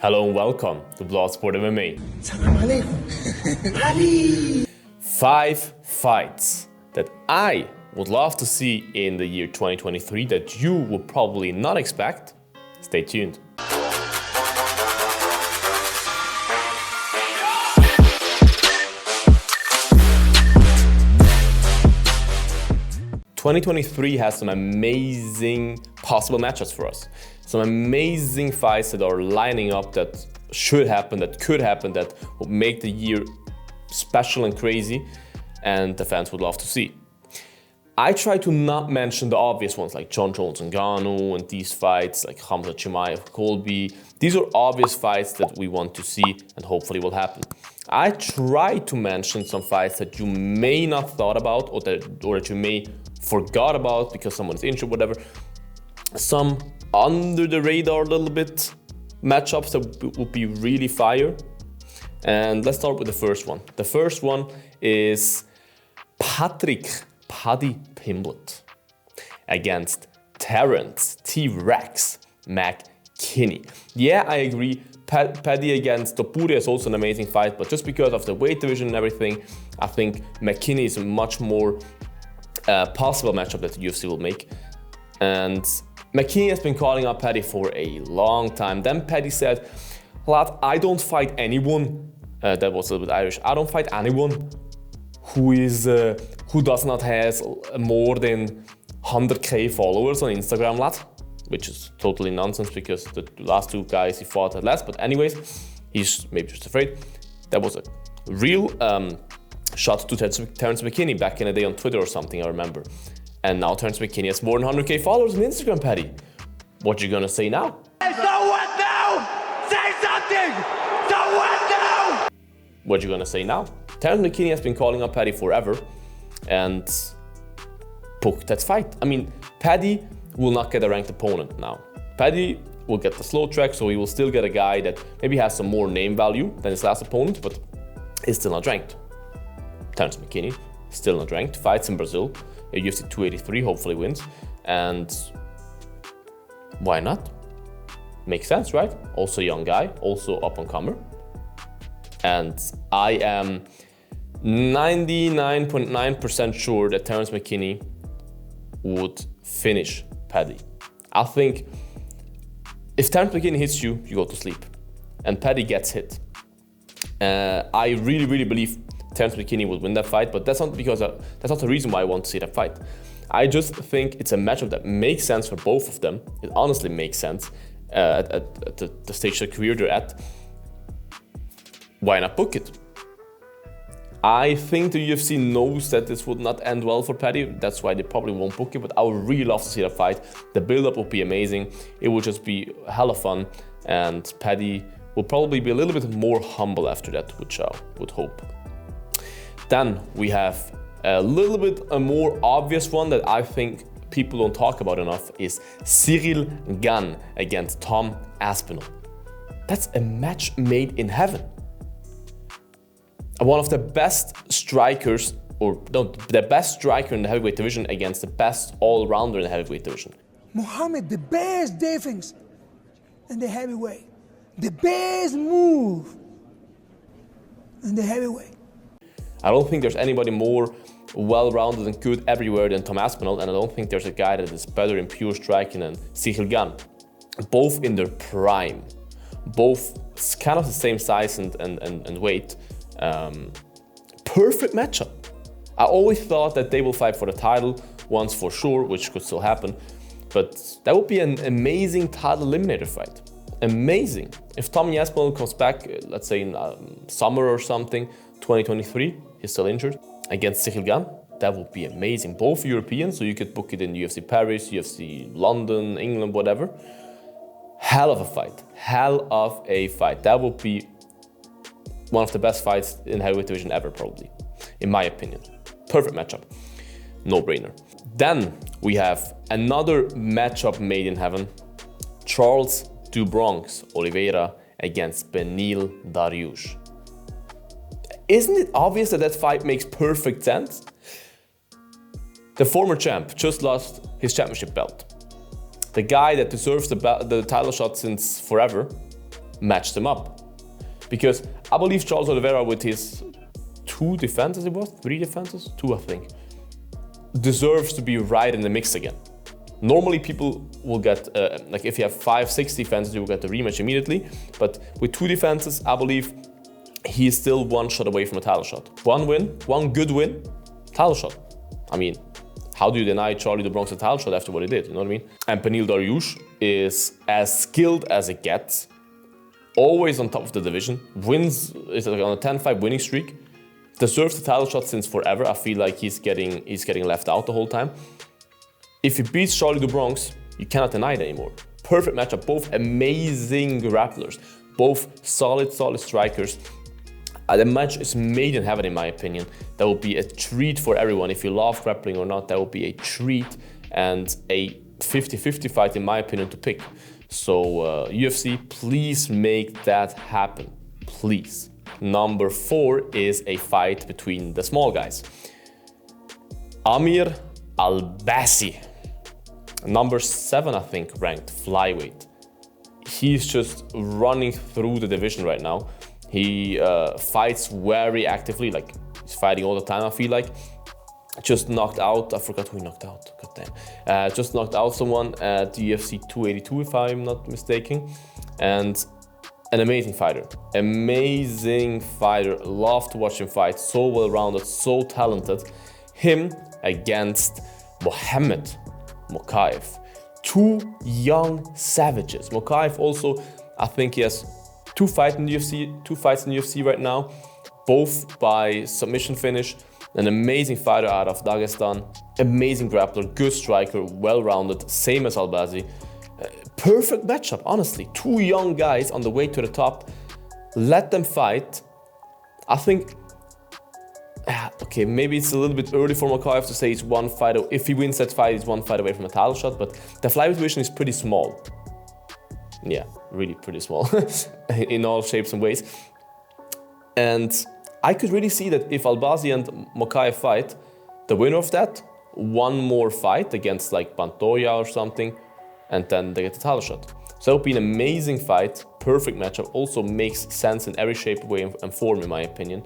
Hello and welcome to Bloodsport MMA. 5 fights that I would love to see in the year 2023 that you would probably not expect. Stay tuned. '23 has some amazing possible matchups for us. Some amazing fights that are lining up that should happen, that could happen, that will make the year special and crazy, and the fans would love to see. I try to not mention the obvious ones like John Jones and Ngannou and these fights like Khamzat Chimaev, Colby. These are obvious fights that we want to see and hopefully will happen. I try to mention some fights that you may not thought about or that you may forgot about because someone's injured, whatever. Some under the radar a little bit matchups that would be really fire. And let's start with the first one. The first one is Paddy Pimblett against Terence T-Rex McKinney. Yeah, I agree. Paddy against Topuria is also an amazing fight, but just because of the weight division and everything, I think McKinney is a much more possible matchup that the UFC will make. And McKinney has been calling out Paddy for a long time. Then Paddy said, "Lad, I don't fight anyone." That was a little bit Irish. "I don't fight anyone who does not has more than 100k followers on Instagram, lad." Which is totally nonsense because the last two guys he fought had less. But anyways, he's maybe just afraid. That was a real shot to Terence McKinney back in the day on Twitter or something, I remember. And now Terence McKinney has more than 100k followers on Instagram, Paddy. What you gonna say now? So what now? Say something! So what now? What you gonna say now? Terence McKinney has been calling out Paddy forever and book that fight. I mean, Paddy will not get a ranked opponent now. Paddy will get the slow track, so he will still get a guy that maybe has some more name value than his last opponent, but is still not ranked. Terence McKinney, still not ranked, fights in Brazil, UFC 283, hopefully wins, and why not? Makes sense, right? Also young guy, also up-and-comer. And I am 99.9% sure that Terence McKinney would finish Paddy. I think if Terence McKinney hits you, you go to sleep. And Paddy gets hit. I really believe Terence McKinney will win that fight, but that's not the reason why I want to see that fight. I just think it's a matchup that makes sense for both of them. It honestly makes sense at the stage of their career they're at. Why not book it? I think the UFC knows that this would not end well for Paddy. That's why they probably won't book it, but I would really love to see that fight. The build-up would be amazing. It would just be hella fun, and Paddy will probably be a little bit more humble after that, which I would hope. Then we have a little bit a more obvious one that I think people don't talk about enough is Cyril Gane against Tom Aspinall. That's a match made in heaven. One of the best strikers, the best striker in the heavyweight division against the best all-rounder in the heavyweight division. Muhammad, the best defense in the heavyweight. The best move in the heavyweight. I don't think there's anybody more well-rounded and good everywhere than Tom Aspinall, and I don't think there's a guy that is better in pure striking than Cyril Gane. Both in their prime, both kind of the same size and weight. Perfect matchup. I always thought that they will fight for the title once for sure, which could still happen, but that would be an amazing title eliminator fight. Amazing. If Tom Aspinall comes back, let's say in summer or something, 2023, he's still injured, against Cyril Gane, that would be amazing. Both Europeans, so you could book it in UFC Paris, UFC London, England, whatever. Hell of a fight. Hell of a fight. That would be one of the best fights in the heavyweight division ever, probably, in my opinion. Perfect matchup. No-brainer. Then we have another matchup made in heaven. Charles do Bronx Oliveira against Beneil Dariush. Isn't it obvious that that fight makes perfect sense? The former champ just lost his championship belt. The guy that deserves the title shot since forever match them up. Because I believe Charles Oliveira, with his 3 defenses, I think, deserves to be right in the mix again. Normally people will get, like if you have 5-6 defenses, you will get the rematch immediately. But with 2 defenses, I believe he is still 1 shot away from a title shot. 1 win, 1 good win, title shot. I mean, how do you deny Charlie the Bronx a title shot after what he did, you know what I mean? And Beneil Dariush is as skilled as it gets, always on top of the division, wins, is like on a 10-5 winning streak, deserves the title shot since forever. I feel like he's getting left out the whole time. If he beats Charlie the Bronx, you cannot deny it anymore. Perfect matchup, both amazing grapplers, both solid strikers. The match is made in heaven, in my opinion. That will be a treat for everyone. If you love grappling or not, that will be a treat and a 50-50 fight, in my opinion, to pick. So UFC, please make that happen, please. Number 4 is a fight between the small guys. Amir Albazi, number 7, I think, ranked flyweight. He's just running through the division right now. He fights very actively, like he's fighting all the time, I feel like. Just knocked out, I forgot who he knocked out, goddamn. Just knocked out someone at UFC 282, if I'm not mistaken. And an amazing fighter. Amazing fighter, love to watch him fight, so well-rounded, so talented. Him against Mohamed Mokaev. 2 young savages. Mokaev also, I think he has 2 fights in the UFC right now, both by submission finish. An amazing fighter out of Dagestan, amazing grappler, good striker, well-rounded, same as Albazi. Perfect matchup, honestly. 2 young guys on the way to the top. Let them fight. I think, okay, maybe it's a little bit early for Mokaev to say he's 1 fight. If he wins that fight, he's 1 fight away from a title shot, but the flyweight division is pretty small. Yeah, really pretty small in all shapes and ways. And I could really see that if Albazi and Mokaev fight, the winner of that, 1 more fight against like Pantoja or something, and then they get the title shot. So it would be an amazing fight, perfect matchup, also makes sense in every shape, way and form, in my opinion.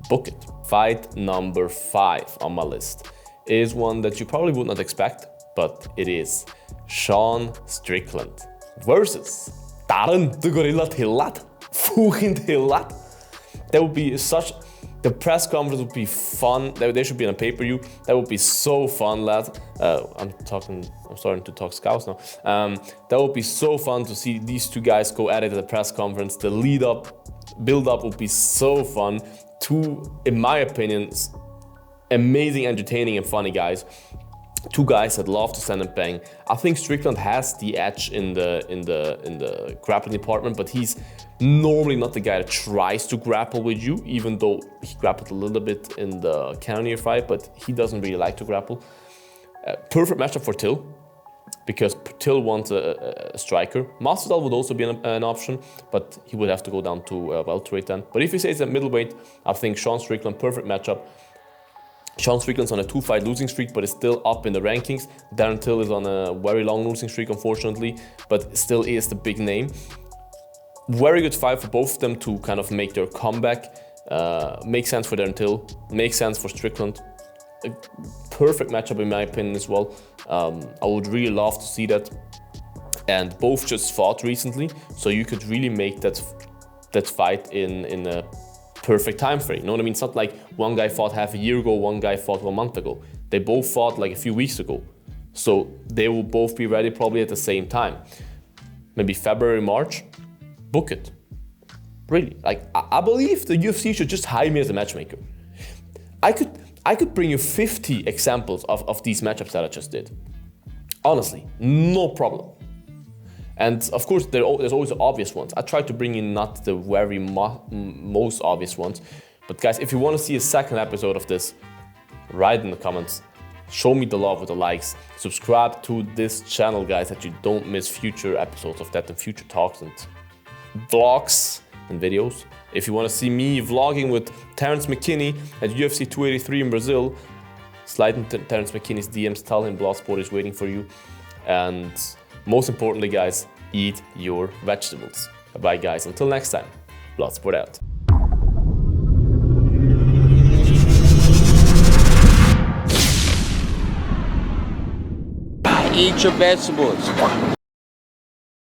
Book it. Fight number 5 on my list is one that you probably would not expect, but it is Sean Strickland versus Darren the Gorilla Hillat, fucking Hillat. That would be such, the press conference would be fun. They should be on a pay-per-view. That would be so fun, lad. I'm starting to talk scouts now. That would be so fun to see these 2 guys go at it at the press conference. The build-up would be so fun. 2, in my opinion, amazing, entertaining, and funny guys. 2 guys that love to stand and bang. I think Strickland has the edge in the grappling department, but he's normally not the guy that tries to grapple with you, even though he grappled a little bit in the Cannonier fight, but he doesn't really like to grapple. Perfect matchup for Till, because Till wants a striker. Masvidal would also be an option, but he would have to go down to welterweight then. But if he says at middleweight, I think Sean Strickland, perfect matchup. Sean Strickland's on a 2-fight losing streak, but is still up in the rankings. Darren Till is on a very long losing streak, unfortunately, but still is the big name. Very good fight for both of them to kind of make their comeback. Makes sense for Darren Till, makes sense for Strickland. A perfect matchup in my opinion as well. I would really love to see that. And both just fought recently, so you could really make that fight in a perfect time frame. You know what I mean? It's not like one guy fought half a year ago, one guy fought 1 month ago. They both fought like a few weeks ago. So they will both be ready probably at the same time. Maybe February, March, book it. Really, like I believe the UFC should just hire me as a matchmaker. I could bring you 50 examples of these matchups that I just did. Honestly, no problem. And of course, there's always the obvious ones. I try to bring in not the very most obvious ones. But guys, if you want to see a second episode of this, write in the comments. Show me the love with the likes. Subscribe to this channel, guys, that you don't miss future episodes of that and future talks and vlogs and videos. If you want to see me vlogging with Terrence McKinney at UFC 283 in Brazil, slide into Terrence McKinney's DMs, tell him Bloodsport is waiting for you. And most importantly, guys, eat your vegetables. Bye guys, until next time, Bloodsport out. Eat your vegetables.